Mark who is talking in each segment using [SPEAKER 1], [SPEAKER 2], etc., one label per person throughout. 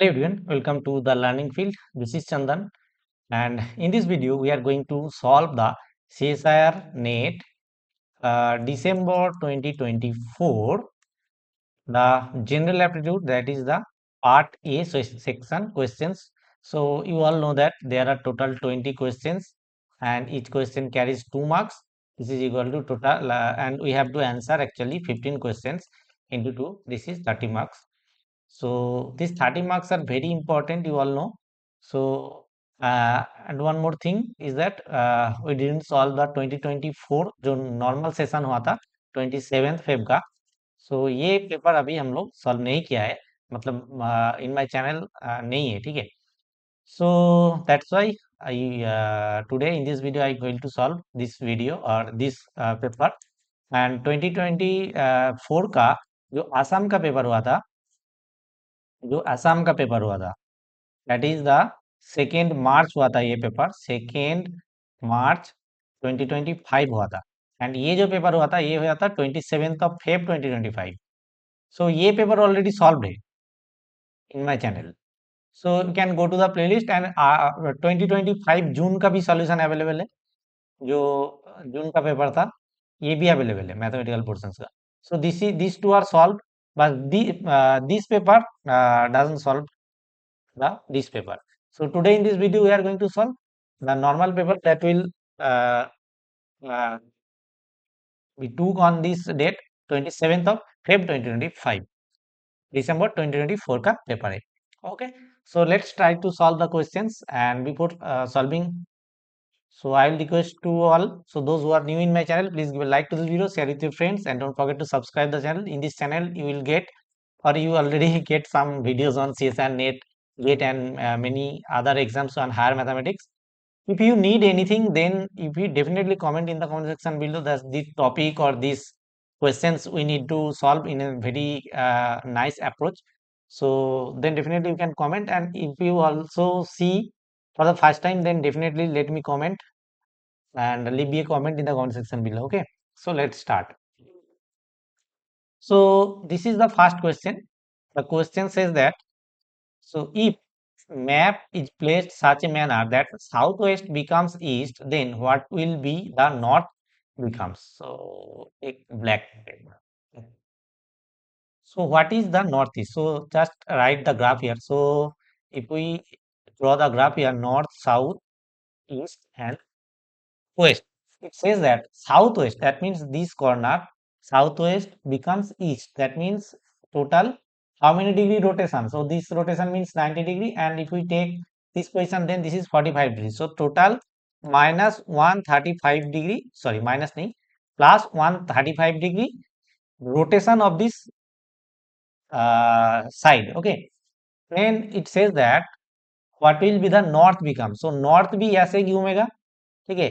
[SPEAKER 1] Hello everyone, welcome to the learning field. This is Chandan, and in this video we are going to solve the CSIR NET December 2024, the general aptitude, that is the part A section questions. So you all know that there are total 20 questions and each question carries 2 marks. This is equal to total and we have to answer actually 15 questions into 2. This is 30 marks. So these 30 marks are very important, you all know. So and one more thing is that we didn't solve the 2024 जो normal session हुआ था 27th Feb का. So ये paper अभी हम लोग solve नहीं किया है, मतलब इन माय चैनल नहीं है, ठीक है. So that's why I today in this video I going to solve this video or this paper. And 2024 का जो आसाम का पेपर हुआ था, जो असम का पेपर हुआ था, दैट इज द 2 मार्च हुआ था ये पेपर. 2 मार्च 2025 हुआ था. एंड ये जो पेपर हुआ था ये हुआ था 27 Feb 2025. सो ये पेपर ऑलरेडी सॉल्व है in my channel. So you can go to the playlist and 2025 June का भी सॉल्यूशन अवेलेबल है. जो जून का पेपर था ये भी अवेलेबल है मैथमेटिकल पोर्शंस का. So this two are solve, but this paper doesn't solve this paper. So today in this video we are going to solve the normal paper that will uh, uh, we took on this date 27th of Feb 2025. December 2024 का paper है. Okay, so let's try to solve the questions. And before solving, so I will request to all, so those who are new in my channel, please give a like to this video, share with your friends, and don't forget to subscribe the channel. In this channel you will get, or you already get, some videos on CSR NET, GATE, and many other exams on higher mathematics. If you need anything, then if you definitely comment in the comment section below that this topic or these questions we need to solve in a very nice approach. So then definitely you can comment, and if you also see for the first time, then definitely let me comment and leave me a comment in the comment section below. Okay, so let's start. So this is the first question. The question says that, so if map is placed such a manner that southwest becomes east, then what will be the north becomes? So a black paper. So what is the northeast? So just write the graph here. So if we draw the graph here, north, south, east, and west. It says that southwest, that means this corner, southwest becomes east. That means total how many degree rotation? So this rotation means 90 degree, and if we take this position, then this is 45 degree. So total minus 135 degree, sorry, minus nahi, plus 135 degree rotation of this side. Okay. Then it says that what will be the north become? So north भी ऐसे ही घूमेगा, ठीक है.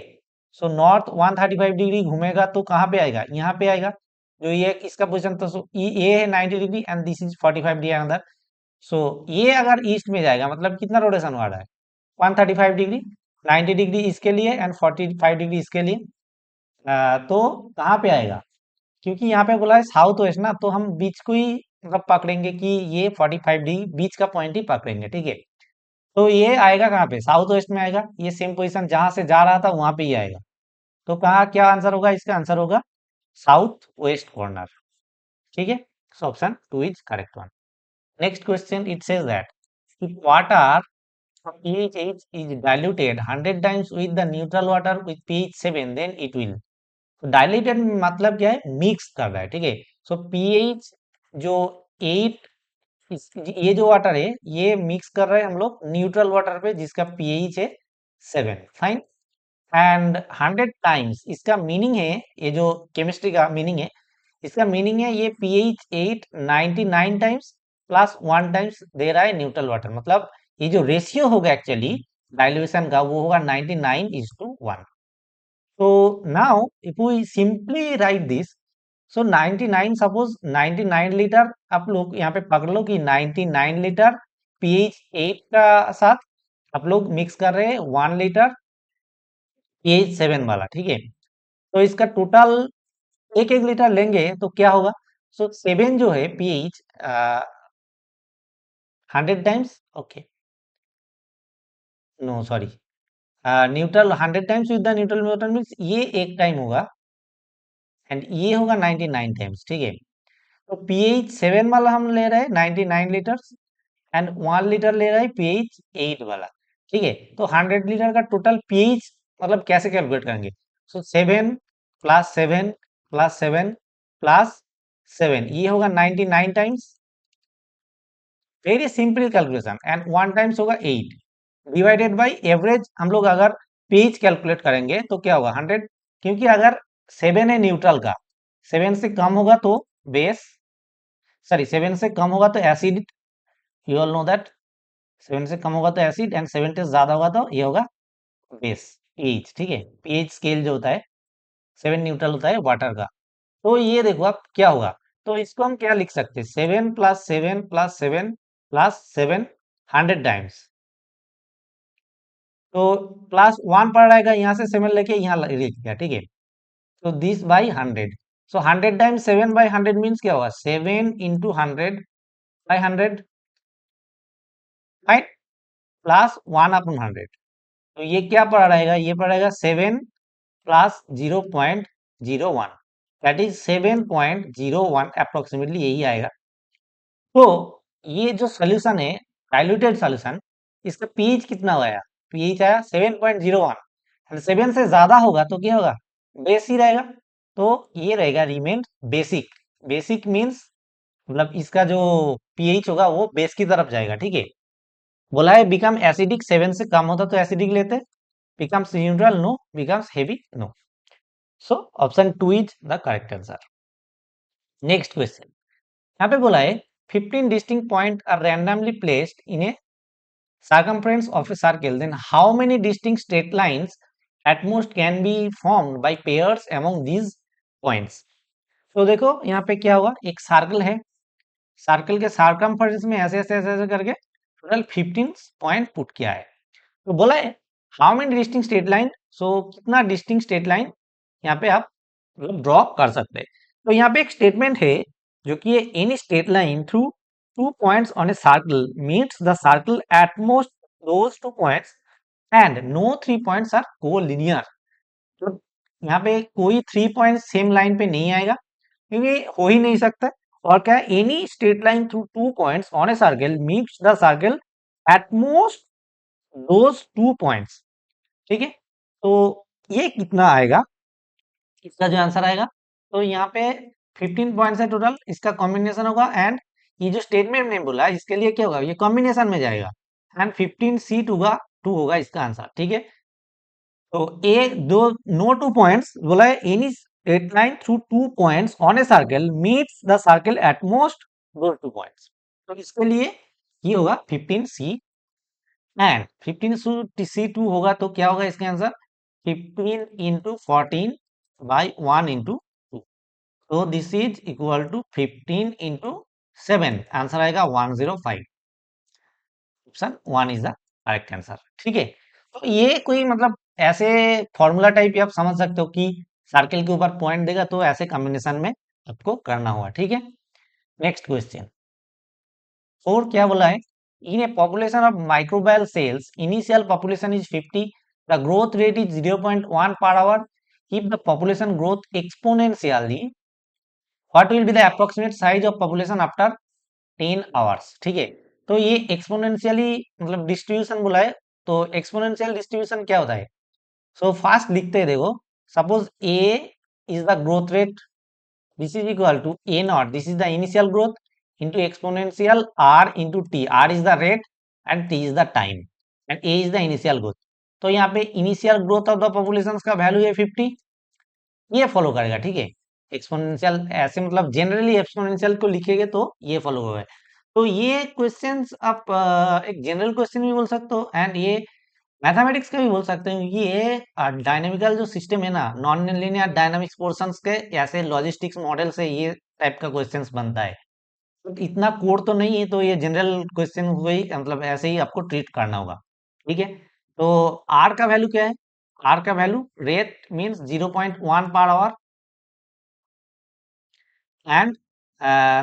[SPEAKER 1] So north 135 degree घूमेगा तो कहाँ पे आएगा? यहाँ पे आएगा. जो ये इसका पोजिशन, तो सो ये है 90 degree and this is 45 degree अंदर. सो ये अगर ईस्ट में जाएगा मतलब कितना रोटेशन हो रहा है? 135 डिग्री. 90 डिग्री इसके लिए एंड 45 डिग्री इसके लिए. तो कहाँ पे आएगा? क्योंकि यहाँ पे बोला है साउथ वेस्ट ना, तो हम बीच को ही मतलब पकड़ेंगे कि ये 45 डिग्री बीच का पॉइंट ही पकड़ेंगे, ठीक है. तो ये आएगा कहाँ पे? साउथ वेस्ट में आएगा. ये सेम पोजीशन जहां से जा रहा था वहां पे ही आएगा. तो कहा क्या आंसर होगा? इसका आंसर होगा साउथ वेस्ट कॉर्नर, ठीक है. So option 2 is correct one. Next question, it says that if water of pH 8 is diluted 100 times with the neutral water with pH 7, then it will. तो diluted मतलब क्या है? Mix कर रहा है, ठीक है. सो पीएच जो 8, ये जो वाटर है ये मिक्स कर रहे हैं हम लोग न्यूट्रल वाटर पे जिसका पीएच है 7. फाइन. एंड 100 टाइम्स इसका मीनिंग है, ये जो केमिस्ट्री का मीनिंग है, इसका मीनिंग है ये pH 8 99 times plus 1 times they रहा है न्यूट्रल वाटर. मतलब ये जो रेशियो होगा एक्चुअली डाइल्यूशन का वो होगा 99:1. So now if we simply write this, so 99, suppose 99 litre आप लोग यहाँ पे पकड़ लो कि 99 लीटर pH 8 का साथ आप लोग मिक्स कर रहे हैं 1 लीटर pH 7 वाला, ठीक है. तो इसका टोटल एक एक लीटर लेंगे तो क्या होगा? सो 7 जो है pH 100 times, okay, no sorry, neutral 100 times with the neutral proton means ये एक टाइम होगा एंड ये होगा 99 टाइम्स, ठीक है। तो पीएच 7 वाला हम ले रहे हैं 99 लीटर्स एंड 1 लीटर ले रहा है पीएच 8 वाला, ठीक है। तो 100 लीटर का टोटल पीएच मतलब कैसे कैलकुलेट करेंगे? सो 7 + 7 + 7 + 7 ये होगा 99 times, very simple calculation and 1 times होगा 8 डिवाइडेड बाय एवरेज। हम लोग अगर पीएच कैलकुलेट करेंगे तो क्या होगा 100, क्योंकि अगर 7 है न्यूट्रल का, 7 से कम होगा तो बेस, सॉरी 7 से कम होगा तो acid, you all know that 7 से कम होगा तो एसिड एंड 7 से ज्यादा होगा तो ये होगा बेस, पीएच, ठीक है। पीएच स्केल जो होता है 7 न्यूट्रल होता है वाटर का। तो ये देखो अब क्या होगा, तो इसको हम क्या लिख सकते हैं 7 + 7 + 7 + 7 100 टाइम्स, तो +1 पड़ रहेगा, यहाँ से 7 लेके यहाँ लिख दिया, ठीक है। तो this by 100, so 100 times 7/100 means क्या होगा 7 × 100/100, राइट, +1/100। तो ये क्या पड़ा रहेगा, ये पड़ेगा 7 + 0.01, दैट इज 7.01 अप्रोक्सीमेटली, यही आएगा। तो ये जो सोल्यूशन है डाइल्यूटेड सोल्यूशन, इसका पीएच कितना आया, पीएच आया 7.01, 7 से ज्यादा होगा तो क्या होगा बेस ही रहेगा, तो ये रहेगा रिमेन बेसिक। बेसिक मीन्स मतलब इसका जो पीएच होगा वो बेस की तरफ जाएगा, ठीक है। बोला है बिकम एसिडिक 7 से कम होता तो एसिडिक लेते, becomes neutral no, becomes heavy no, so option 2 is the correct answer. Next question, यहाँ पे बोला है 15 distinct points are randomly placed in a circumference of a circle, then how many distinct straight lines at most can be formed by pairs among these points? तो देखो यहाँ पे क्या हुआ, एक सर्कल है, सर्कल के सर्कमफ्रेंस में ऐसे ऐसे ऐसे ऐसे करके टोटल 15 पॉइंट पुट किया है। तो बोला है how many distinct straight line, so कितना डिस्टिंक्ट स्ट्रेट लाइन यहाँ पे आप मतलब ड्रॉ कर सकते हैं। तो यहाँ पे एक स्टेटमेंट है जो कि ये any straight line through 2 points on a circle meets the circle at most those 2 points and no 3 points are collinear. तो यहाँ पे कोई 3 पॉइंट सेम लाइन पे नहीं आएगा क्योंकि हो ही नहीं सकता। और क्या, any straight line through 2 points on a circle meets the circle at most those 2 points, ठीक है। तो ये कितना आएगा, इसका जो आंसर आएगा, तो यहाँ पे 15 पॉइंट्स है टोटल, इसका कॉम्बिनेशन होगा एंड ये जो स्टेटमेंट ने बोला इसके लिए क्या होगा, ये कॉम्बिनेशन में जाएगा एंड 15 सीट होगा, 2 होगा इसका आंसर, ठीक है। तो ए दो नो 2 पॉइंट्स बोला है any straight line through 2 points on a circle meets the circle at most दो 2 पॉइंट्स, तो इसके लिए ये होगा 15 सी एंड 15 सी 2 होगा तो क्या होगा इसका आंसर 15 × 14 by 1 × 2, तो this is equal to 15 × 7, answer आएगा 105, option 1 is the correct answer, ठीक है। तो ये कोई मतलब ऐसे फॉर्मूला टाइप आप समझ सकते हो कि सर्कल के ऊपर पॉइंट देगा तो ऐसे कॉम्बिनेशन में आपको करना होगा, ठीक है। नेक्स्ट क्वेश्चन, और क्या बोला है, in a population of microbial cells initial population is 50, the growth rate is 0.1 per hour, if the population growth exponentially what will be the approximate size of population after 10 hours, ठीक है। तो ये exponentially मतलब distribution बोला है, तो exponential distribution क्या होता है, सो फास्ट लिखते हैं देखो, suppose A is the growth rate, this is equal to a naught, this is the initial growth into exponential r into t, r is the rate and t is the time and a is the initial growth। तो यहाँ पे initial growth of the population का value है 50, ये follow करेगा, ठीक है। Exponential ऐसे मतलब जनरली एक्सपोनेंशियल को लिखेंगे तो ये फॉलो होगा। तो ये क्वेश्चंस आप एक जनरल क्वेश्चन भी बोल सकते हो एंड ये मैथमेटिक्स का भी बोल सकते हैं, ये डायनेमिकल जो सिस्टम है ना, नॉन लीनियर डायनामिक्स पोर्शंस के ऐसे लॉजिस्टिक्स मॉडल से ये टाइप का क्वेश्चंस बनता है। तो इतना कोड तो नहीं है, तो ये जनरल क्वेश्चन हुए मतलब ऐसे ही आपको ट्रीट करना होगा, ठीक है। तो आर का वैल्यू क्या है, आर का value rate means 0.1 per hour and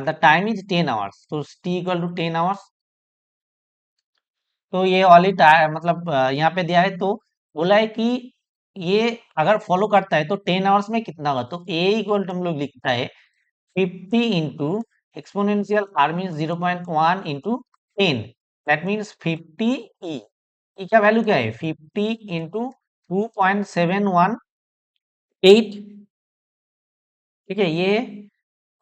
[SPEAKER 1] the time is 10 hours, तो टी इक्वल टू 10 आवर्स, तो ये वाली मतलब यहाँ पे दिया है, तो बोला है कि ये अगर फॉलो करता है तो 10 आवर्स में कितना होगा, तो ए इक्वल टू हम लोग लिखता है 50 into exponential or mean 0.1 into 10, that means 50 E का वैल्यू क्या है 50 इंटू 2.718, ठीक है, ये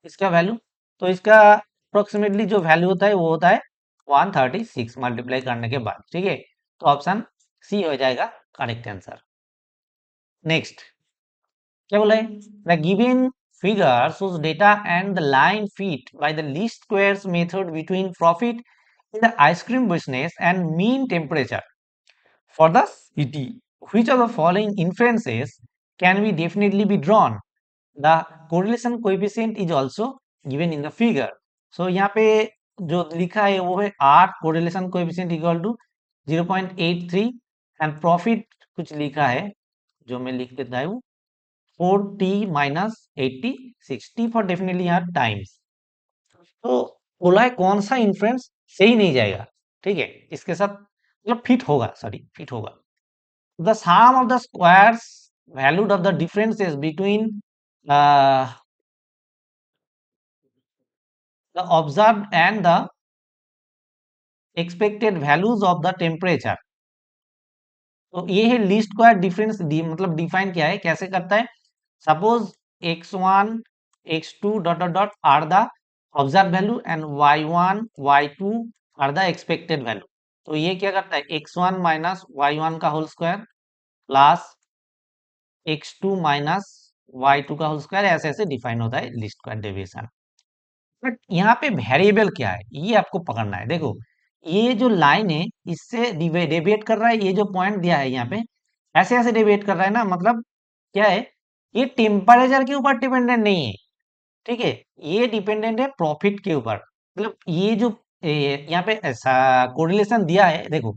[SPEAKER 1] इसका वैल्यू। तो इसका अप्रोक्सीमेटली जो वैल्यू होता है वो होता है 136 मल्टीप्लाई करने के बाद, ठीक है। तो ऑप्शन सी हो जाएगा करेक्ट आंसर। नेक्स्ट क्या बोला है, the given figure shows data and the line fit by the least squares method between profit in the ice cream business and mean temperature for the city. Which of the following inferences can be definitely be drawn? The correlation coefficient is also given in the figure. So यहाँ पे जो लिखा है वो है R correlation coefficient equal to 0.83 and profit कुछ लिखा है जो मैं लिख देता हूँ 4t minus 80 60 फॉर डेफिनेटली यहाँ टाइम्स। तो बोला है कौन सा इन्फ्लुएंस सही नहीं जाएगा, ठीक है, इसके साथ मतलब फिट होगा, सॉरी फिट होगा। The sum of the squares valued of the differences between the observed and the expected values of the temperature। तो ये है लीस्ट स्क्वायर डिफरेंस, मतलब डिफाइन क्या है, कैसे करता है। Suppose x1 x2 dot dot dot are the observe value and y1 y2 are the expected value. तो ये क्या करता है x1 माइनस y1 का whole square plus x2 minus y2 का होल स्क्वायर, ऐसे ऐसे डिफाइन होता है लीस्ट स्क्वायर डेविएशन। बट यहाँ पे वेरिएबल क्या है ये आपको पकड़ना है। देखो ये जो लाइन है इससे डेविएट कर रहा है, ये जो पॉइंट दिया है यहाँ पे ऐसे ऐसे डेविएट कर रहा है ना, मतलब क्या है, ये टेम्परेचर के ऊपर डिपेंडेंट नहीं है, ठीक है, ये डिपेंडेंट है प्रॉफिट के ऊपर। मतलब ये जो यहाँ पे कोरिलेशन दिया है, देखो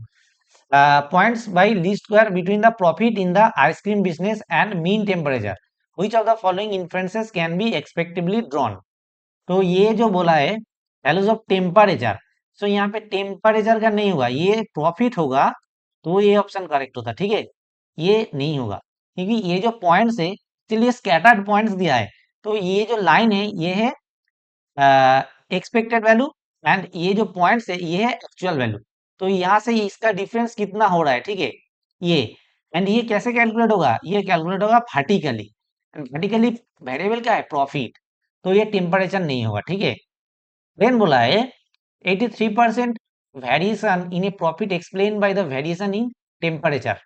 [SPEAKER 1] points by least square between the profit in the ice cream business and mean temperature, which of the following influences can be expectably drawn. तो ये जो बोला है वैल्यूज ऑफ टेम्परेचर, सो यहाँ पे टेम्परेचर का नहीं होगा, ये प्रॉफिट होगा, तो ये ऑप्शन करेक्ट होता, ठीक है, ये नहीं होगा क्योंकि ये जो पॉइंट्स है चलिए स्कैटर्ड पॉइंट्स दिया है, तो ये जो लाइन है ये है एक्सपेक्टेड वैल्यू एंड ये जो पॉइंट्स है ये है एक्चुअल वैल्यू। तो यहाँ से इसका डिफरेंस कितना हो रहा है, ठीक है, ये एंड ये कैसे कैलकुलेट होगा, ये कैलकुलेट होगा वर्टिकली, वर्टिकली वेरिएबल क्या है प्रॉफिट, तो ये टेम्परेचर नहीं होगा, ठीक है। देन बोला है 83% variation in a profit explain by the variation in temperature.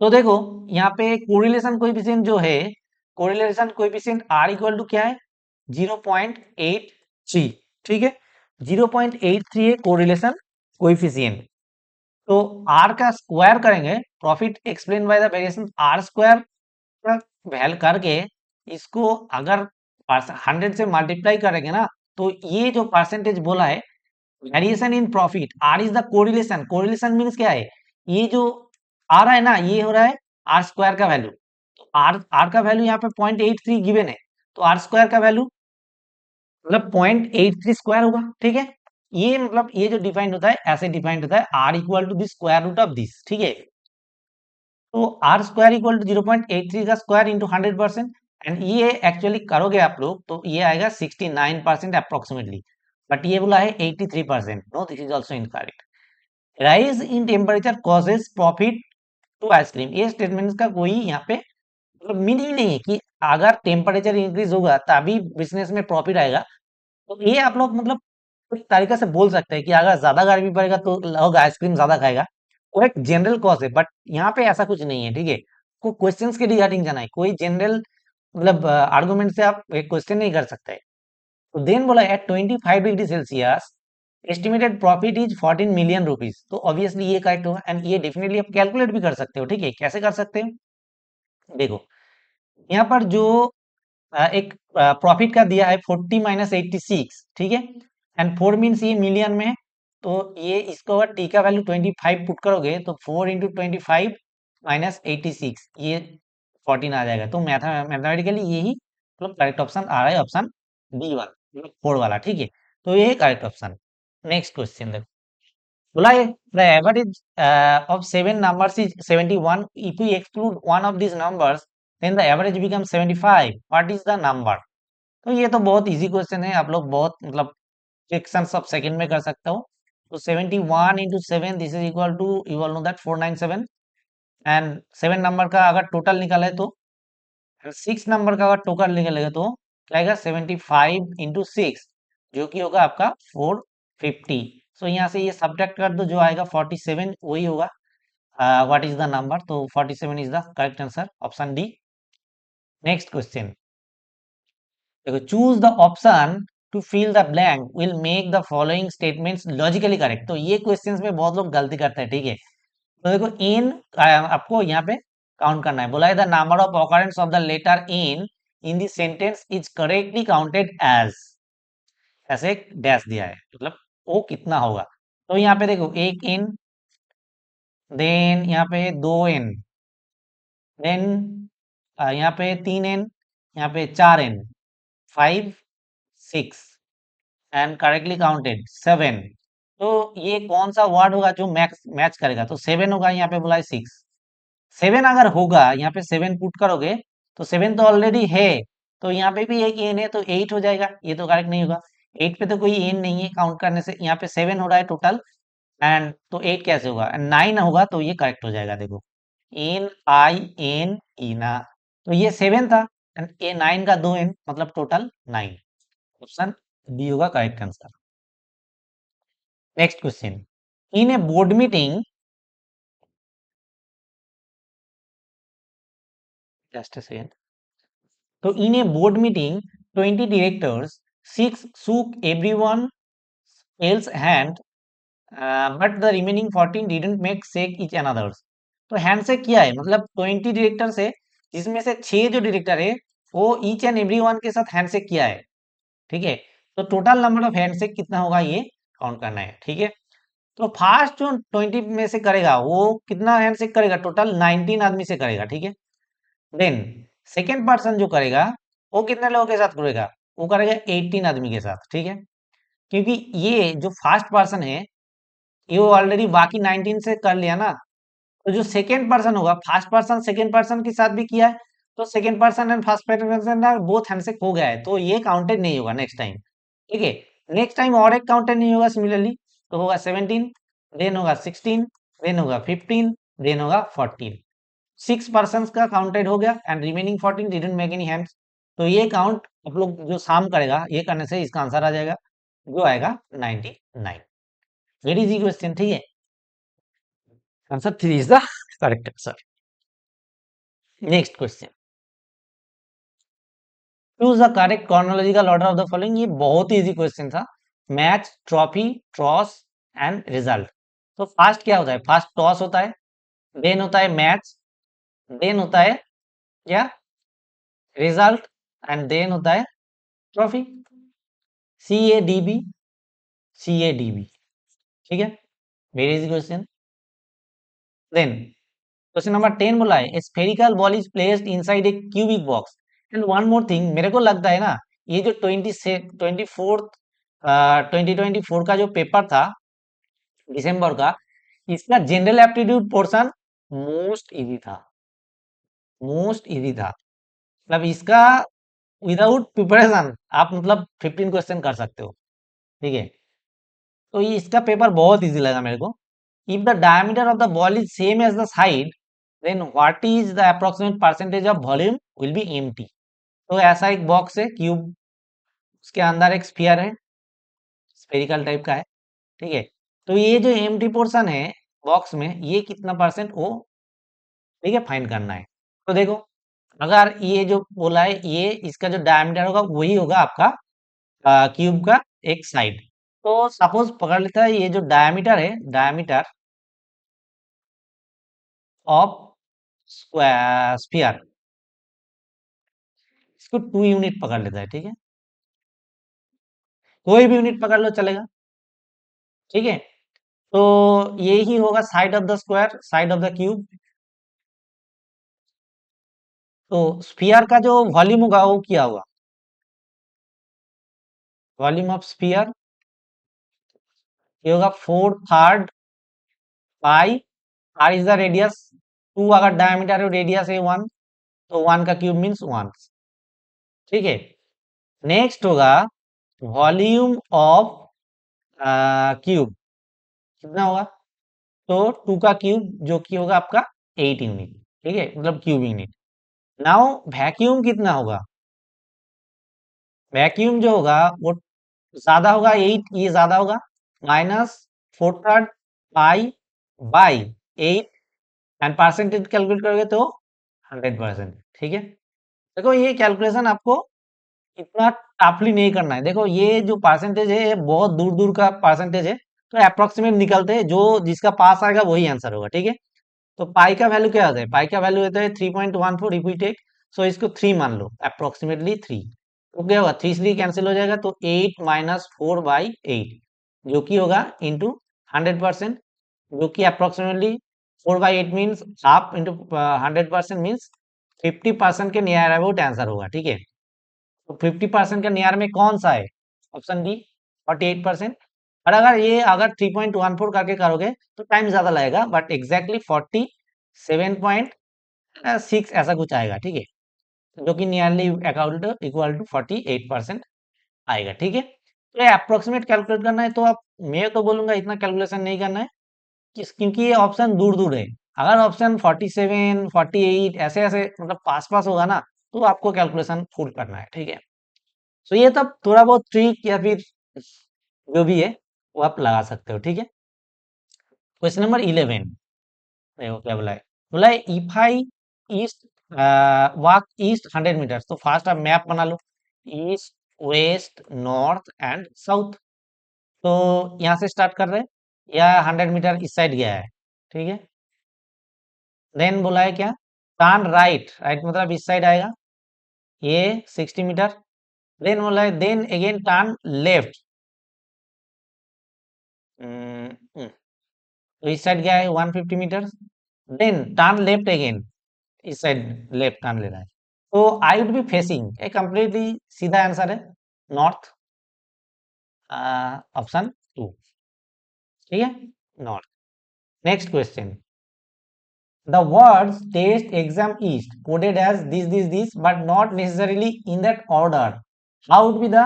[SPEAKER 1] तो देखो यहाँ पे कोरिलेशन कोएफिशिएंट जो है, correlation coefficient R equal to क्या है 0.83, ठीक है, 0.83 है कोरिलेशन कोएफिशिएंट। तो R का स्क्वायर करेंगे, profit explain by the variation R square का वैल करके इसको अगर 100 से मल्टीप्लाई करेंगे ना, तो ये जो परसेंटेज बोला है variation in profit R is the correlation, correlation means क्या है, ये जो आ रहा है ना ये हो रहा है आर स्क्वायर का वैल्यू, तो आर आर का वैल्यू यहाँ पे 0.83 गिवन है, तो आर स्क्वायर का वैल्यू मतलब 0.83 स्क्वायर होगा, ठीक है। ये मतलब ये जो डिफाइंड होता है ऐसे डिफाइंड होता है R equal to this square root of this, ठीक है। तो आर स्क्वायर इक्वल टू 0.83 का स्क्वायर इंटू 100%, एंड ये एक्चुअली करोगे आप लोग तो ये आएगा 69% अप्रोक्सीमेटली, बट ये बोला है 83%, no this is also incorrect. Rise in temperature causes profit to ice cream, ये स्टेटमेंट का कोई यहाँ पे मतलब मीनिंग नहीं है कि अगर टेम्परेचर इंक्रीज होगा तभी बिजनेस में प्रॉफिट आएगा। तो ये आप लोग मतलब एक तरीके से बोल सकते हैं कि अगर ज्यादा गर्मी पड़ेगा तो लोग आइसक्रीम ज्यादा खाएगा, वो एक जनरल कॉज है, बट यहाँ पे ऐसा कुछ नहीं है, ठीक है। को क्वेश्चंस के रिगार्डिंग जाना है, कोई जनरल मतलब आर्गुमेंट से आप एक क्वेश्चन नहीं कर सकते। तो देन बोला at 25 degree Celsius estimated profit is 14 million rupees, तो ऑब्वियसली ये करेक्ट होगा एंड ये डेफिनेटली आप कैलकुलेट भी कर सकते हो, ठीक है, कैसे कर सकते हो, देखो यहाँ पर जो एक प्रॉफिट का दिया है 40 माइनस 86, ठीक है, एंड 4 मीन्स ये मिलियन में है, तो ये इसको अगर टी का वैल्यू 25 पुट करोगे तो 4 इंटू 25 माइनस 86 ये 14 आ जाएगा, तो मैथमेटिकली यही मतलब करेक्ट ऑप्शन आ रहा है ऑप्शन डी वाला, मतलब 4 वाला, ठीक है। तो ये करेक्ट ऑप्शन। नेक्स्ट क्वेश्चन देखो, बोला है the average of seven numbers is 71. If we exclude one of these numbers, then the average becomes 75. What is the number? तो ये तो बहुत इजी क्वेश्चन है, आप लोग बहुत मतलब फ्रैक्शन ऑफ सेकंड में कर सकते हो। तो 71 into seven this is equal to, you all know that 497। And seven number का अगर टोटल निकाले तो, सिक्स नंबर का अगर टोटल निकालेगा तो क्या आएगा 75 इंटू सिक्स, जो कि होगा आपका 450। सो यहाँ से ये सब्ट्रैक्ट कर दो, जो आएगा 47 वही होगा व्हाट इज द नंबर। तो 47 is the correct answer, option D. Next question देखो, choose the option to fill the blank will make the following statements logically correct. तो ये क्वेश्चंस में बहुत लोग गलती करते हैं, ठीक है। तो देखो इन आपको यहाँ पे काउंट करना है। बोला है the number of occurrence of the letter in this sentence is correctly counted as, ऐसे एक डैश दिया है, मतलब वो कितना होगा। तो यहाँ पे देखो एक इन, देन यहाँ पे दो एन, देन यहाँ पे तीन एन, यहाँ पे चार N, five, six and correctly counted seven. तो ये कौन सा वर्ड होगा जो मैच मैच करेगा? तो सेवन होगा, यहाँ पे बोला है सिक्स। सेवन अगर होगा, यहाँ पे सेवन पुट करोगे तो सेवन तो ऑलरेडी है, तो यहाँ पे भी एक एन है तो एट हो जाएगा। ये तो करेक्ट नहीं होगा, एट पे तो कोई एन नहीं है काउंट करने से। यहाँ पे सेवन हो रहा है टोटल, एंड तो एट कैसे होगा? नाइन होगा तो ये करेक्ट हो जाएगा। देखो एन आई एन ईना, तो ये सेवन था एंड ए नाइन का दो एन, मतलब टोटल नाइन। ऑप्शन डी होगा correct answer. Next question, in A board meeting, just a second. तो इन ए board meeting 20 directors, six shook everyone else's hand, but the remaining 14 didn't make shake each another's। तो handshake किया है, मतलब 20 director से जिसमें से 6 जो डायरेक्टर है वो ईच एंड एवरी वन के साथ हैंडशेक किया है, ठीक है। तो टोटल नंबर ऑफ हैंडशेक कितना होगा ये काउंट करना है, ठीक है। तो फास्ट जो 20 में से करेगा वो कितना हैंडशेक करेगा? टोटल 19 आदमी से करेगा, ठीक है। देन सेकेंड पर्सन जो करेगा वो कितने लोगों के साथ करेगा? वो करेगा 18 आदमी के साथ, ठीक है। क्योंकि ये जो फास्ट पर्सन है ये वो ऑलरेडी बाकी 19 से कर लिया ना। तो जो सेकेंड पर्सन होगा, फास्ट पर्सन सेकेंड पर्सन के साथ भी किया है, तो second person and first person both handshake हो गया है, तो ये काउंटेड नहीं होगा नेक्स्ट टाइम, ठीक है। नेक्स्ट टाइम और एक काउंटेड नहीं होगा सिमिलरली, तो होगा 17, देन होगा 16, देन होगा 15, देन होगा 14। सिक्स पर्सन का काउंटेड हो गया and remaining 14 didn't make any hands. तो ये काउंट आप लोग जो शाम करेगा, ये करने से इसका आंसर आ जाएगा, जो आएगा 99। वेरी इजी क्वेश्चन, ठीक है। Answer three is the correct answer. Next question, choose the correct chronological order of the following. ये बहुत ही इजी क्वेश्चन था। Match, trophy, toss and result. तो फास्ट क्या होता है? फास्ट टॉस होता है, देन होता है मैच, देन होता है क्या? रिजल्ट, एंड देन होता है ट्रॉफी। CADB, CADB, ठीक है। Very easy question. Then question number 10 बोला है spherical ball is placed inside a cubic box. And one more thing, मेरे को लगता है ना ये जो 2024 का जो पेपर था दिसंबर का, इसका general aptitude portion most easy था, मोस्ट इजी था। मतलब इसका विदाउट प्रिपरेशन आप मतलब 15 क्वेश्चन कर सकते हो, ठीक है। तो ये इसका पेपर बहुत इजी लगा मेरे को। If the diameter of the ball is same as the side, then what is the approximate percentage of volume will be empty. तो ऐसा एक बॉक्स है क्यूब, उसके अंदर एक स्फीयर है, स्फेरिकल टाइप का है, ठीक है। तो ये जो एम्प्टी पोर्शन है बॉक्स में, ये कितना परसेंट वो, ठीक है, फाइंड करना है। तो देखो अगर ये जो बोला है ये इसका जो डायमीटर होगा वही होगा आपका क्यूब का एक साइड। तो सपोज पकड़ लेता है ये जो डायमीटर है, डायमीटर ऑफ स्फीयर, इसको 2 यूनिट पकड़ लेता है, ठीक है। कोई भी यूनिट पकड़ लो चलेगा, ठीक है। तो ये ही होगा side of the square, side of the cube. तो स्फीयर का जो वॉल्यूम होगा वो क्या होगा? वॉल्यूम ऑफ स्फीयर ये होगा 4/3 पाई, आर इज द रेडियस, 2 अगर डायमीटर है, रेडियस है 1, तो 1 का क्यूब मीन्स 1। ठीक है, नेक्स्ट होगा वॉल्यूम ऑफ क्यूब, कितना होगा? तो 2 का क्यूब जो कि होगा आपका 8 यूनिट। ठीक है, मतलब क्यूब यूनिट। नाउ वैक्यूम कितना होगा? वैक्यूम जो होगा वो ज्यादा होगा, 8 ये ज्यादा होगा, minus 4/3 pi by 8, and percentage calculate करोगे तो 100%। ठीक है, देखो ये कैलकुलेशन आपको इतना टफली नहीं करना है। देखो ये जो परसेंटेज है ये बहुत दूर दूर का परसेंटेज है, तो अप्रोक्सीमेट निकलते हैं, जो जिसका पास आएगा वही आंसर होगा। ठीक है, तो पाई का वैल्यू क्या होता है? पाई का वैल्यू होता है 3.14 इफ वी टेक, सो इसको 3 मान लो, अप्रोक्सीमेटली 3। तो क्या होगा, 3 3 कैंसिल हो जाएगा, तो 8 माइनस 4/8, जो कि होगा इंटू 100%, जो कि approximately 4/8 means half into 100% means 50% के नियर अबाउट आंसर होगा। ठीक है, तो 50% का नियर में कौन सा है? Option B, 48%। और अगर 3.14 करके करोगे तो टाइम ज्यादा लगेगा, बट एग्जैक्टली 47.6 ऐसा कुछ आएगा। ठीक है, जो कि नियरली इक्वल टू 48% आएगा। ठीक है, तो ये अप्रोक्सीमेट कैलकुलेट करना है, तो आप, मैं तो बोलूंगा इतना कैलकुलेशन नहीं करना है, क्योंकि ये ऑप्शन दूर दूर है। अगर ऑप्शन 47 48 ऐसे ऐसे मतलब पास पास होगा ना, तो आपको कैलकुलेशन फुल करना है। ठीक है, तो ये तब थोड़ा बहुत ट्रिक या फिर जो भी है वो आप लगा सकते हो। ठीक है, क्वेश्चन नंबर 11, देखो क्या बोला है if I east walk east 100 meter, तो फास्ट आप मैप बना लो, east west north and south. तो यहाँ से स्टार्ट कर रहे हैं, या 100 मीटर इस साइड गया है। ठीक है, देन बोला है क्या, टर्न राइट, राइट मतलब इस साइड आएगा, ये 60 मीटर। देन बोला है देन अगेन टर्न लेफ्ट, तो इस साइड गया है 150 metre. Then turn left again, इस साइड लेफ्ट टर्न लेना है। तो I would be facing, a completely सीधा आंसर है, नॉर्थ, ऑप्शन 2। ठीक है, north. Next question, the words test exam east coded as this but not necessarily in that order, how would be the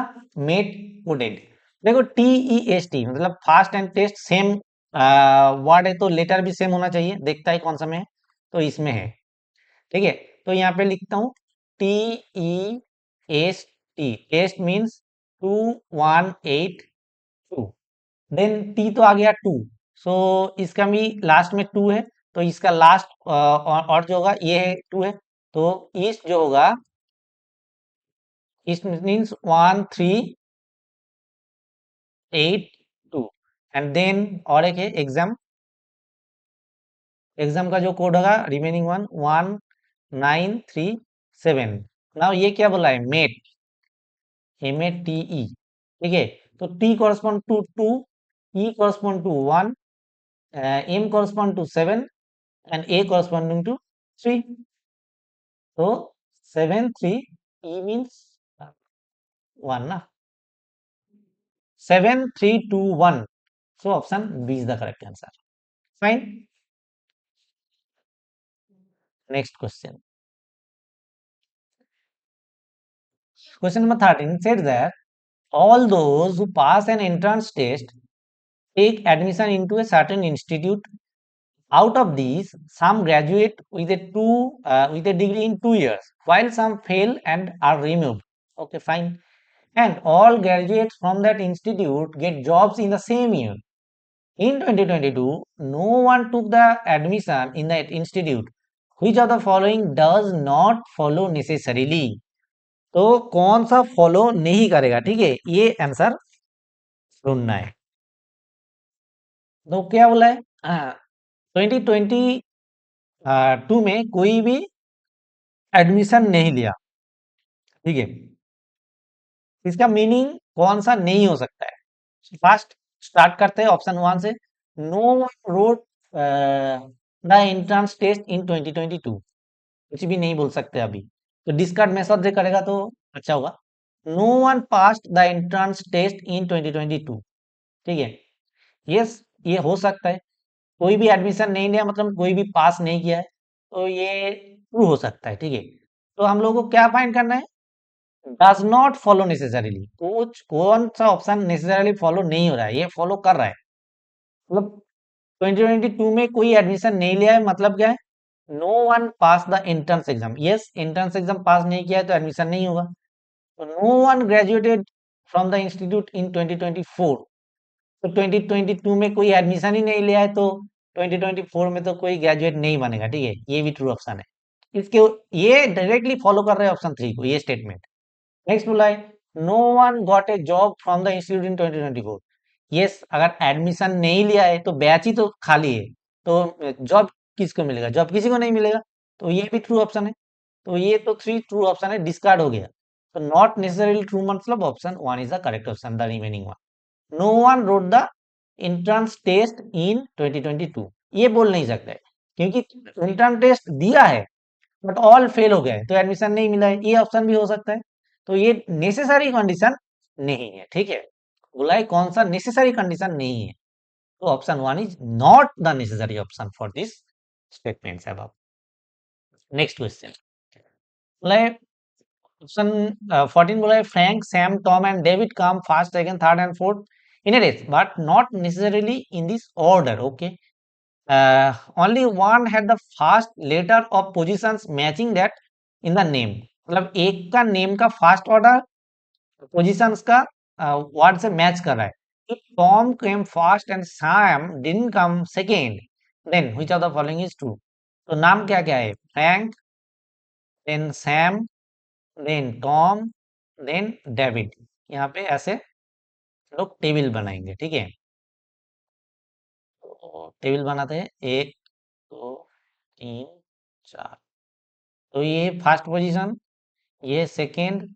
[SPEAKER 1] mate coded? देखो TEST मतलब first and test same word है, तो letter भी same होना चाहिए, देखता है कौन सा में है, तो इसमें है। ठीक है, तो यहाँ पे लिखता हूँ TEST, test means 2182, then T तो आ गया 2, सो इसका भी लास्ट में 2 है, तो इसका लास्ट और जो होगा ये है 2 है, तो ईस्ट जो होगा, ईस्ट मीन्स 1382, एंड देन और एक है एग्जाम, एग्जाम का जो कोड होगा रिमेनिंग 1937। नाउ ये क्या बोला है, मेट, MATE। ठीक है, तो T correspond to 2, E correspond to 1, M correspond to 7, and A corresponding to 3. So 7 3 E means 1 na, 7 3 2 1. So option B is the correct answer. Fine. Next question. Question number 13 said that all those who pass an entrance test take admission into a certain institute. Out of these, some graduate with a degree in 2 years, while some fail and are removed. Okay, fine. And all graduates from that institute get jobs in the same year. In 2022, no one took the admission in that institute. Which of the following does not follow necessarily? तो कौन सा follow नहीं करेगा? ठीक है, ये answer ढूंढना है। तो क्या बोला है, 2022 में कोई भी एडमिशन नहीं लिया। ठीक है, इसका मीनिंग कौन सा नहीं हो सकता है? फर्स्ट स्टार्ट करते हैं ऑप्शन 1 से, no one wrote the entrance test in 2022, कुछ भी नहीं बोल सकते अभी, तो डिस्कार्ड मेथड से करेगा तो अच्छा होगा। No one passed the entrance test in 2022। ठीक है, यस ये हो सकता है, कोई भी एडमिशन नहीं लिया मतलब कोई भी पास नहीं किया है, तो ये ट्रू हो सकता है, ठीक है। तो हम लोगों को क्या फाइंड करना है, डज नॉट फॉलो नेसेसरीली, कुछ कौन सा ऑप्शन नेसेसरीली फॉलो नहीं हो रहा है, ये फॉलो कर रहा है, मतलब 2022 में कोई एडमिशन नहीं लिया है मतलब क्या है, no one pass the entrance exam, yes entrance exam pass नहीं किया है तो एडमिशन नहीं होगा। तो no one graduated from the institute in 2024, तो 2022 में कोई एडमिशन ही नहीं लिया है तो 2024 में तो कोई ग्रेजुएट नहीं बनेगा, ठीक है, ये भी ट्रू ऑप्शन है। इसके ये डायरेक्टली फॉलो कर रहे हैं ऑप्शन 3 को, ये स्टेटमेंट। नेक्स्ट बोला है, no one got a job from the institute in 2024, yes अगर एडमिशन नहीं लिया है तो बैच ही तो खाली है, तो जॉब किसको मिलेगा, जॉब किसी को नहीं मिलेगा, तो ये भी ट्रू ऑप्शन है। तो ये तो 3 ट्रू ऑप्शन है, डिस्कार्ड हो गया। तो नॉट नेसेसरीली ट्रू मतलब option 1 is the correct option, the remaining one. No one rode the entrance test in 2022, ये बोल नहीं सकता है क्योंकि इंट्रेंस टेस्ट दिया है बट ऑल फेल हो गए तो एडमिशन नहीं मिला है, ये ऑप्शन भी हो सकता है। तो ये नेसेसरी कंडीशन नहीं है, ठीक है, बोला है कौन सा नेसेसरी कंडीशन नहीं है, तो option 1 is not the necessary option for this statements above. Next question बोला है, ऑप्शन 14 बोला है, Frank Sam Tom and David come first second third and fourth in a race but not necessarily in this order, okay. Only one had the first letter of positions matching that in the name, मतलब एक का name का first order positions का word से match कर रहा है। If Tom came first and Sam didn't come second, then which of the following is true. तो नाम क्या क्या है, Frank, then Sam, then Tom, then David. यहाँ पे ऐसे लोग टेबल बनाएंगे, ठीक है। तो टेबल बनाते हैं, 1 2 3 4, तो ये फर्स्ट पोजीशन, ये सेकंड,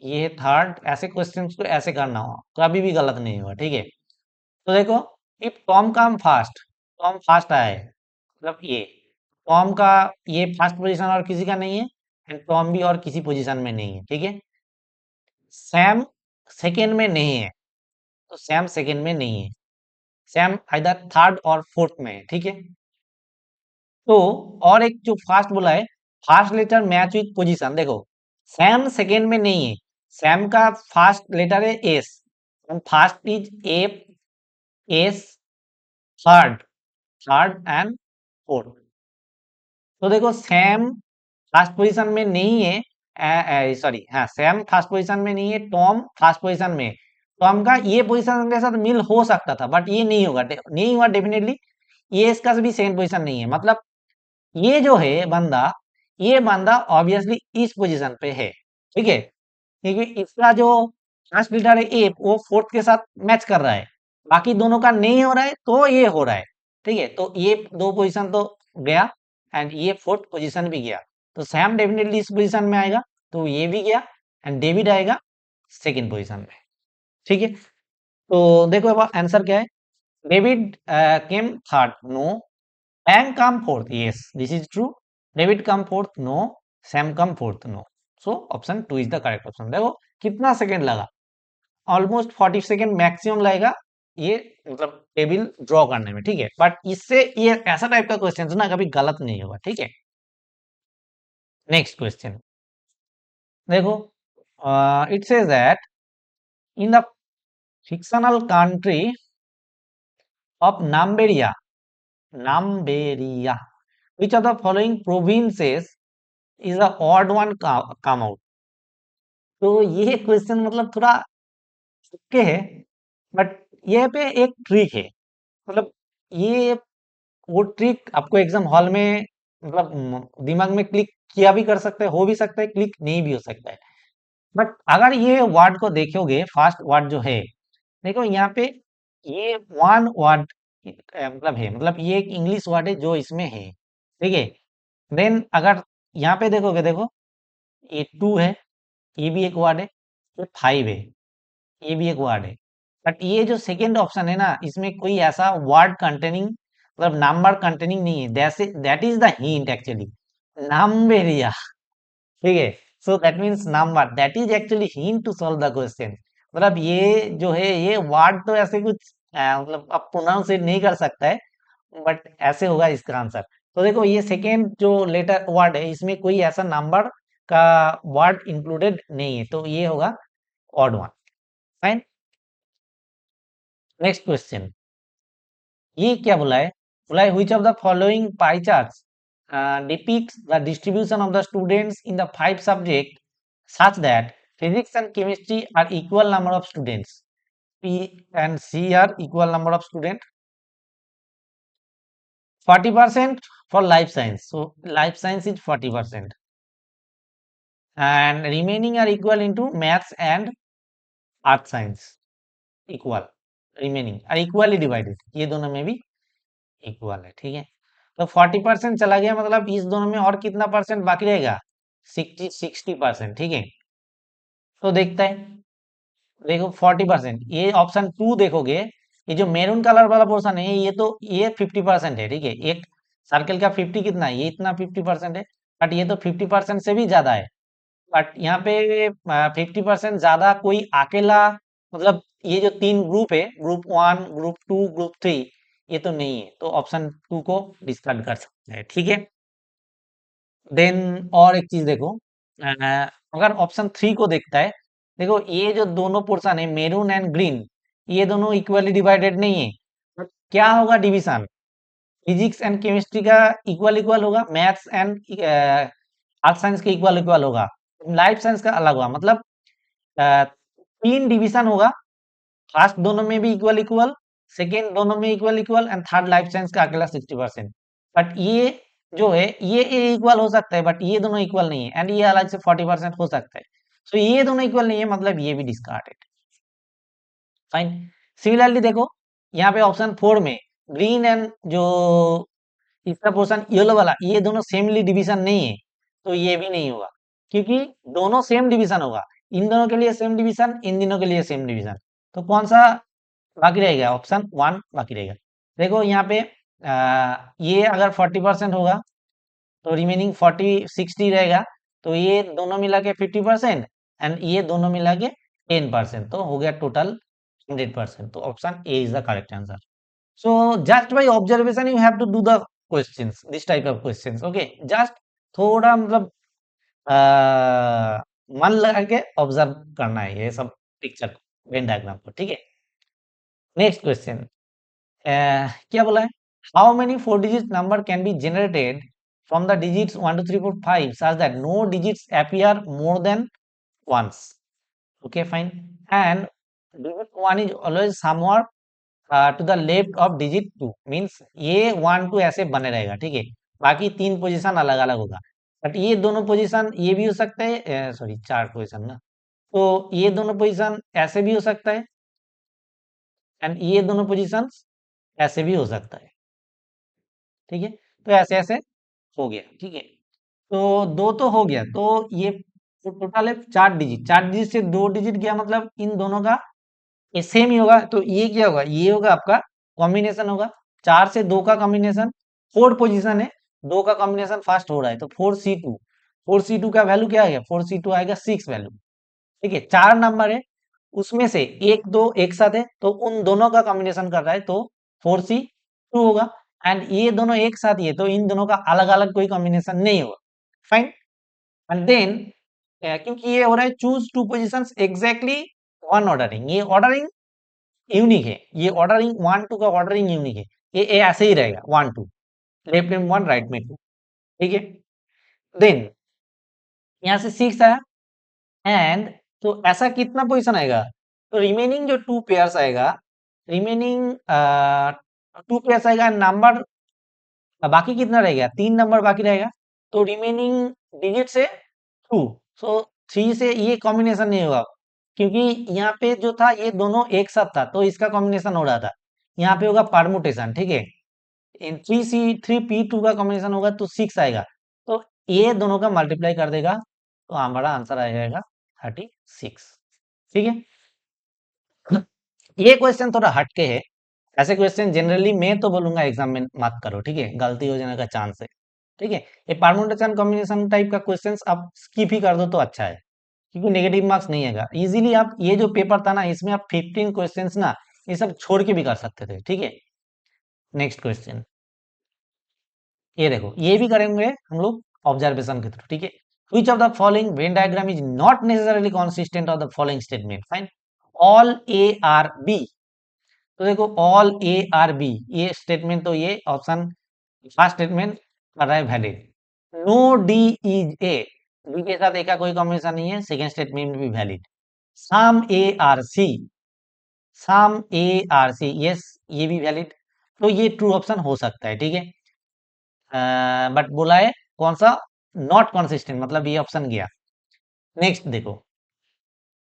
[SPEAKER 1] ये थर्ड, ऐसे क्वेश्चंस को ऐसे करना हो कभी भी गलत नहीं होगा, ठीक है। तो देखो, if Tom come fast, Tom fast आया है मतलब ये टॉम का ये फर्स्ट पोजीशन और किसी का नहीं है, एंड टॉम भी और किसी पोजीशन में नहीं है, ठीक है। सैम सेकंड में नहीं है, तो सैम सेकंड में नहीं है, सैम आइदर थर्ड और फोर्थ में है, ठीक है। तो और एक जो फास्ट बोला है, first letter match with position, देखो सैम सेकंड में नहीं है, सैम का फास्ट लेटर है S, first is F S, third, third and fourth. तो देखो सैम फर्स्ट पोजीशन में नहीं है, सॉरी हाँ सैम फर्स्ट पोजीशन में नहीं है, टॉम फर्स्ट पोजीशन में है। टॉम का ये पोजीशन के साथ मिल हो सकता था बट ये नहीं होगा, नहीं हुआ डेफिनेटली। ये इसका भी सेकंड पोजीशन नहीं है, मतलब ये जो है बंदा, ये बंदा ऑब्वियसली इस पोजीशन पे है, ठीक है, क्योंकि इसका जो फर्स्ट लीटर है ए वो फोर्थ के साथ मैच कर रहा है, बाकी दोनों का नहीं हो रहा है तो ये हो रहा है, ठीक है। तो ये दो पोजीशन तो गया एंड ये फोर्थ पोजीशन भी गया, तो सैम डेफिनेटली इस पोजीशन में आएगा, तो ये भी गया एंड डेविड आएगा सेकंड पोजीशन में, ठीक है। तो देखो अब आंसर क्या है, David came third, no, Sam come fourth. Yes, this is true. David come fourth. No. Sam come fourth. No. So option 2 is the correct option. देखो कितना सेकंड लगा, ऑलमोस्ट 40 सेकंड मैक्सिमम लगेगा ये, मतलब टेबल ड्रॉ करने में, ठीक है। बट इससे ये ऐसा टाइप का क्वेश्चन ना कभी गलत नहीं होगा, ठीक है। नेक्स्ट क्वेश्चन देखो, it says that in the fictional country of Namberia, Namberia, which of the following provinces is the odd one come out। तो ये क्वेश्चन मतलब थोड़ा तुक्के है, बट ये पे एक ट्रिक है, मतलब ये वो ट्रिक आपको एग्जाम हॉल में मतलब दिमाग में क्लिक किया भी कर सकते हैं, हो भी सकता है, क्लिक नहीं भी हो सकता है। बट अगर ये वर्ड को देखोगे, फास्ट वर्ड जो है, देखो यहाँ पे ये वन वर्ड मतलब है, मतलब ये एक इंग्लिश वर्ड है जो इसमें है, ठीक है। देन अगर यहाँ पे देखोगे, देखो ये टू है, ये भी एक वर्ड है, ये फाइव है, ये भी एक वर्ड है। बट ये जो सेकेंड ऑप्शन है ना, इसमें कोई ऐसा वर्ड कंटेनिंग मतलब नंबर कंटेनिंग नहीं है, that is the hint actually, Namberia, ठीक है। So that means number, that is actually hint to solve the question. मतलब ये जो है ये वर्ड तो ऐसे कुछ मतलब आप प्रोनाउंस नहीं कर सकता है, बट ऐसे होगा इसका आंसर। तो देखो ये सेकेंड जो लेटर वर्ड है इसमें कोई ऐसा नंबर का वर्ड इंक्लूडेड नहीं है, तो ये होगा odd one. Fine. Next question, ये क्या बोला है which of the following pie charts depicts the distribution of the students in the five subject such that physics and chemistry are equal number of students. P and C are equal number of students. 40% for life science. So life science is 40%. And remaining are equal into maths and art science. Equal. Remaining are equally divided. ये दोनों में भी equal है, ठीक है। तो 40% चला गया, मतलब इस दोनों में और कितना परसेंट बाकी रहेगा? 60%, ठीक है। तो देखते हैं, देखो 40%, ये ऑप्शन टू देखोगे, ये जो मैरून कलर वाला पोर्शन है ये तो ये 50% है, ठीक है। एक सर्कल का 50 कितना है, ये इतना 50% है, बट ये तो 50% से भी ज्यादा है। बट यहाँ पे 50% ज्यादा कोई अकेला, मतलब ये जो तीन ग्रुप है, group one, group two, group three, ये तो नहीं है, तो ऑप्शन टू को डिस्कार्ड कर सकते हैं, ठीक है। देन और एक चीज देखो, अगर ऑप्शन थ्री को देखता है, देखो ये जो दोनों पोर्शन है मेरून एंड ग्रीन, ये दोनों इक्वली डिवाइडेड नहीं है, तो क्या होगा डिवीजन? फिजिक्स एंड केमिस्ट्री का इक्वल इक्वल होगा, मैथ्स एंड आर्ट साइंस के इक्वल इक्वल होगा, लाइफ साइंस का अलग होगा, मतलब अ, तीन डिवीजन होगा। फर्स्ट दोनों में भी इक्वल इक्वल, सेकेंड दोनों में equal equal, and third life science का अकेला 60%। बट ये जो है ये इक्वल हो सकता है, बट ये दोनों इक्वल नहीं है, एंड ये अलग से 40% हो सकता है। सो ये दोनों इक्वल नहीं है, मतलब ये भी डिस्कार्डेड। फाइन। सिमिलरली देखो, यहाँ पे ऑप्शन फोर में ग्रीन एंड जो इसका पोर्शन येलो वाला, ये दोनों सेमली डिवीजन नहीं है, तो ये भी नहीं होगा, क्योंकि दोनों सेम डिवीजन होगा। इन दोनों के लिए सेम डिवीजन, इन दिनों के लिए सेम डिवीजन, तो कौन सा बाकी रहेगा? ऑप्शन वन बाकी रहेगा। देखो यहाँ पे ये अगर 40% होगा तो रिमेनिंग 40 60 रहेगा, तो ये दोनों मिला के 50% एंड ये दोनों मिला के 10%, तो हो गया टोटल 100%। तो option A is the correct answer. So just by observation you have to do the questions, this type of questions, okay? Just थोड़ा मतलब मन लगा के ऑब्जर्व करना है ये सब पिक्चर को, वेन डायग्राम को, ठीक है। नेक्स्ट क्वेश्चन, क्या बोला है? How many four digit number can be generated from the digits 1 2 3 4 5 such that no digits appear more than once? Okay, fine. And digit 1 is always somewhere to the left of digit two, means ये 1 2 ऐसे बने रहेगा, ठीक है। बाकी तीन position अलग अलग होगा, बट ये दोनों पोजीशन ये भी हो सकता है, सॉरी चार पोजीशन ना, तो ये दोनों पोजीशन ऐसे भी हो सकता है, एंड ये दोनों पोजीशन ऐसे भी हो सकता है, ठीक है। तो ऐसे ऐसे हो गया, ठीक है। तो दो तो हो गया, तो ये टोटल है चार डिजिट, चार डिजिट से दो डिजिट गया, मतलब इन दोनों का ये सेम ही होगा, तो ये क्या होगा? ये होगा आपका कॉम्बिनेशन होगा, चार से दो का कॉम्बिनेशन। फोर पोजीशन है, दो का कॉम्बिनेशन फास्ट हो रहा है, तो 4C2, 4C2 का वैल्यू क्या आएगा? 4C2 आएगा 6 वैल्यू, ठीक है। चार नंबर है, उसमें से एक दो एक साथ है, तो उन दोनों का कॉम्बिनेशन कर रहा है, तो 4C2 होगा। एंड ये दोनों एक साथ ही है, तो इन दोनों का अलग अलग कोई कॉम्बिनेशन नहीं होगा। फाइन। एंड देन क्योंकि ये हो रहा है choose two position exactly one ordering, ये ऑर्डरिंग यूनिक है, ये ऑर्डरिंग 1 2 का ऑर्डरिंग यूनिक है, ये ऐसे ही रहेगा 1 2, लेफ्ट में 1 राइट में 2, ठीक है। देन यहाँ से 6 आया, एंड तो ऐसा कितना पोजीशन आएगा? तो रिमेनिंग जो टू पेयर्स आएगा, रिमेनिंग टू पेयर्स आएगा, नंबर बाकी कितना रहेगा? तीन नंबर बाकी रहेगा, तो रिमेनिंग डिजिट से टू, सो थ्री से ये कॉम्बिनेशन नहीं होगा, क्योंकि यहाँ पे जो था ये दोनों एक साथ था, तो इसका कॉम्बिनेशन हो रहा था। यहाँ पे होगा परमुटेशन, ठीक है। इन 3C3P2 का कॉम्बिनेशन होगा तो 6 आएगा, तो ये दोनों का मल्टीप्लाई कर देगा, तो हमारा आंसर आ जाएगा 36, ठीक है। ये क्वेश्चन थोड़ा हटके है, ऐसे क्वेश्चन जनरली मैं तो बोलूंगा एग्जाम में मत करो, ठीक है, गलती हो जाने का चांस है, ठीक है। ये परमुटेशन कॉम्बिनेशन टाइप का क्वेश्चंस आप स्किप ही कर दो तो अच्छा है, क्योंकि नेगेटिव मार्क्स नहीं आएगा इजीली। आप ये जो पेपर था ना, इसमें आप 15 क्वेश्चंस ना ये सब छोड़ के भी कर सकते थे, ठीक है। नेक्स्ट क्वेश्चन, ये देखो, ये भी करेंगे हम लोग ऑब्जर्वेशन के थ्रू, ठीक है। Which of the following Venn diagram is not necessarily consistent of the following statement? Fine. All A are B. तो देखो all A are B, ये स्टेटमेंट तो ये ऑप्शन फर्स्ट स्टेटमेंट कर रहा है valid. No D is A, B के साथ A का कोई कॉम्बिनेशन नहीं है, सेकेंड स्टेटमेंट भी valid. Some A are C, some A are C, yes ये भी वैलिड। तो ये ट्रू ऑप्शन हो सकता है, ठीक है। बट बोला है कौन सा, नॉट कंसिस्टेंट, मतलब ये ऑप्शन गया। नेक्स्ट देखो,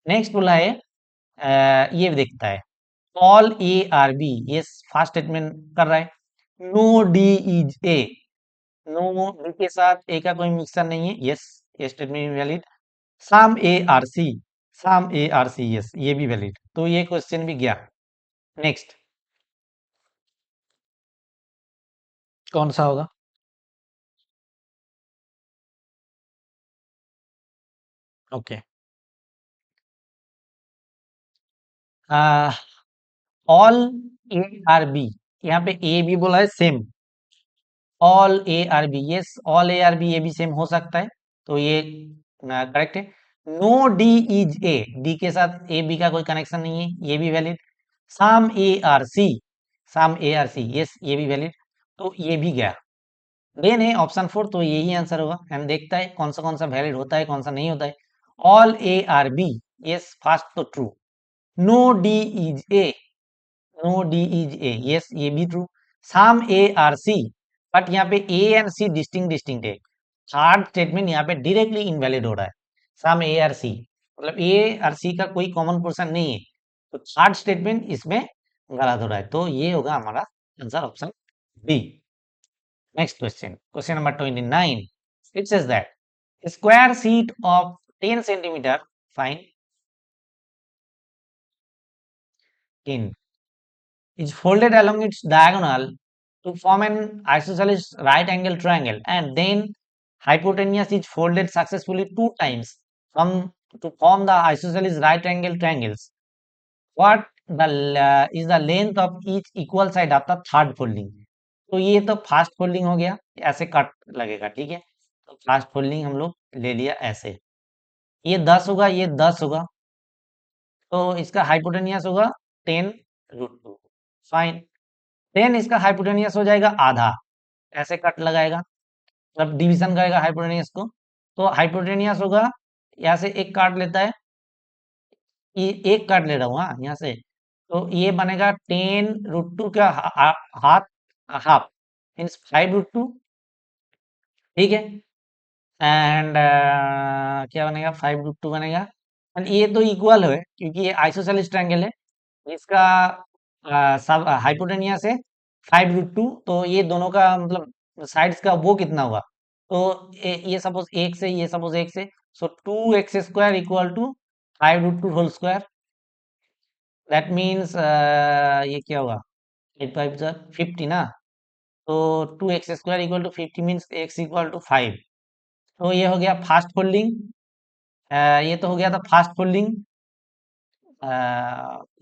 [SPEAKER 1] नेक्स्ट बोला है ये देखता है ऑल ए आर बी, ये फर्स्ट स्टेटमेंट कर रहा है। No D is A, no D के साथ ए का कोई मिक्सर नहीं है, यस ये statement valid. Some A are C, some A are C, yes ये भी वैलिड, तो ये क्वेश्चन भी गया। नेक्स्ट कौन सा होगा? Okay, all A are B, यहाँ पे ए बी बोला है same, all A are B, yes all A are B, ये भी सेम हो सकता है, तो ये करेक्ट है। No D is A, D के साथ ए बी का कोई कनेक्शन नहीं है, ये भी valid. Some A are C, some A are C, yes ये भी वैलिड, तो ये भी गया। देन है ऑप्शन फोर, तो यही आंसर होगा। एंड देखता है कौन सा वैलिड होता है, कौन सा नहीं होता है। All A are B, yes first तो true. No D is A, no D is A, yes ये भी true. Some A are C, but यहाँ पे A and C disting distinct है, थर्ड स्टेटमेंट यहाँ पे डायरेक्टली इनवैलिड हो रहा है। सम ए आर सी, मतलब ए आर सी का कोई कॉमन पोर्शन नहीं है, तो थर्ड स्टेटमेंट इसमें गलत हो रहा है, तो ये होगा हमारा answer option B. Next question, question number 29, it says that square sheet of 10 centimetre, fine, in is folded along its diagonal to form an isosceles right angle triangle, and then hypotenuse is folded successfully two times from to form the isosceles right angle triangles. What the is the length of each equal side of the third folding? तो ये तो fast folding हो गया, ऐसे cut लगेगा, ठीक है। तो फास्ट फोल्डिंग हम लोग ले लिया ऐसे, ये 10 होगा, ये 10 होगा, तो इसका हाइपोटेनियस होगा 10√2, फाइन। देन इसका हाइपोटेनियस हो जाएगा आधा, ऐसे कट लगाएगा, मतलब डिवीजन करेगा हाइपोटेनियस को, तो हाइपोटेनियस होगा, यहाँ से एक काट लेता है, ये एक काट ले रहा हूँ, हाँ यहाँ से, तो ये बनेगा 10√2 का हाथ, हाफ मीन्स 5√2, ठीक है। एंड क्या बनेगा, 5√2 बनेगा। एंड ये तो इक्वल है क्योंकि ये आइसोसेलेस ट्रायंगल है, इसका सब हाइपोटेनियस है 5√2, तो ये दोनों का मतलब साइड्स का वो कितना हुआ, तो ये सपोज एक से, ये सपोज एक से, so 2x² equal to 5√2 whole square, that means ये क्या होगा, 8×5 = 50 ना, तो 2x² equal to 50 means x equal to 5, तो ये हो गया फास्ट फोल्डिंग, ये तो हो गया था फास्ट फोल्डिंग,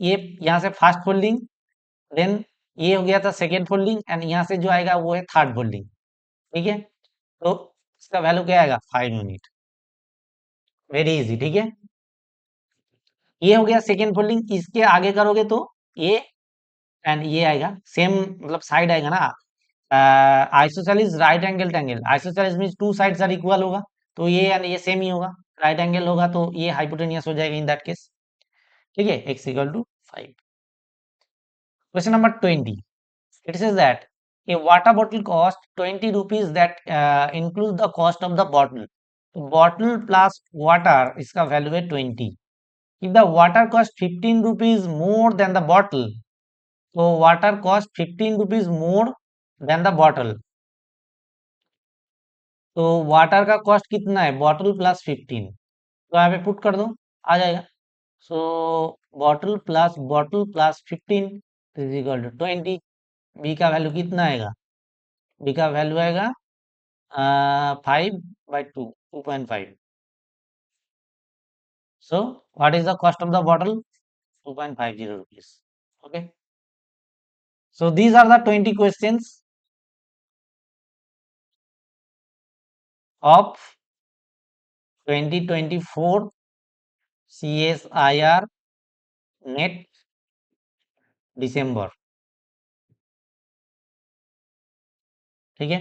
[SPEAKER 1] ये यहाँ से फास्ट फोल्डिंग, देन ये हो गया था सेकेंड फोल्डिंग, एंड यहाँ से जो आएगा वो है थर्ड फोल्डिंग, ठीक है। तो इसका वैल्यू क्या आएगा, 5 यूनिट, वेरी इजी, ठीक है। ये हो गया सेकेंड फोल्डिंग, इसके आगे करोगे तो ये एंड ये आएगा सेम, मतलब साइड आएगा ना, isosceles right angle triangle, isosceles means two sides are equal होगा, तो ये एंड ये सेम ही होगा, राइट एंगल होगा, तो ये हाइपोटेनियस हो जाएगा इन दैट केस, ठीक है, x equal to 5। Question number 20, it says that a water bottle cost 20 rupees, that includes the cost of the bottle, तो bottle plus water इसका वैल्यू है 20। if the water cost 15 rupees more than the bottle, तो water cost 15 rupees more than the bottle, तो water का cost कितना है, bottle plus 15, तो यहाँ पे पुट कर दो, आ जाएगा। So bottle plus 15 is equal to 20। B का वैल्यू कितना आएगा, बी का वैल्यू आएगा 5/2, 2.5। So what is the cost of the bottle, 2.50 rupees, okay। So these are the 20 questions of 2024 CSIR NET December. ठीक है,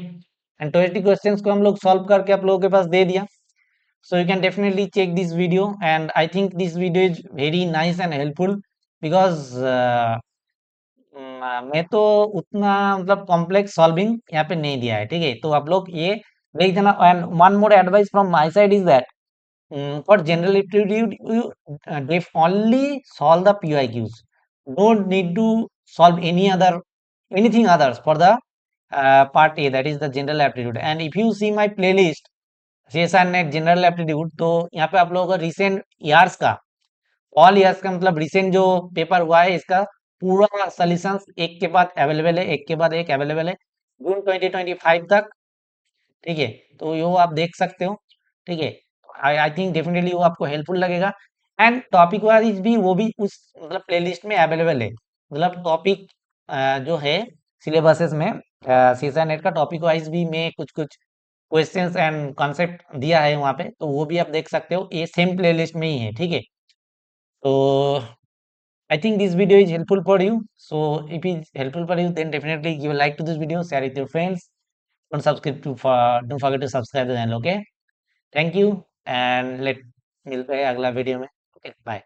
[SPEAKER 1] एंड 20 क्वेश्चंस को हम लोग सॉल्व करके आप लोगों के पास दे दिया। So you can definitely check this video, and I think this video is very nice and helpful because मैं तो उतना मतलब कॉम्प्लेक्स सॉल्विंग यहाँ पे नहीं दिया है। ठीक है, तो आप लोग ये देख देना। And one more advice from my side is that for general aptitude you only solve the PYQs, don't need to solve anything others for the part A, that is the general aptitude. And if you see my playlist CSR net general aptitude, तो यहाँ पे आप लोगों का recent years का, all years का मतलब recent जो पेपर हुआ है इसका पूरा सोल्यूशन एक के बाद अवेलेबल है, एक के बाद एक अवेलेबल है जून 2025 तक। ठीक है, तो यो आप देख सकते हो। ठीक है, आई आई थिंक डेफिनेटली वो आपको हेल्पफुल लगेगा। एंड टॉपिक वाइज भी वो भी उस मतलब प्लेलिस्ट में अवेलेबल है। मतलब टॉपिक जो है सिलेबसेस में सीएसआई नेट का टॉपिक वाइज भी मैं कुछ कुछ क्वेश्चंस एंड कॉन्सेप्ट दिया है वहाँ पे, तो वो भी आप देख सकते हो, ये सेम प्लेलिस्ट में ही है। ठीक है, तो I think this video is helpful for you. So if it's helpful for you, then definitely give a like to this video, share it with your friends. Don't forget to subscribe to the channel. Okay. Thank you and let मिलते हैं अगला video में। Okay. Bye.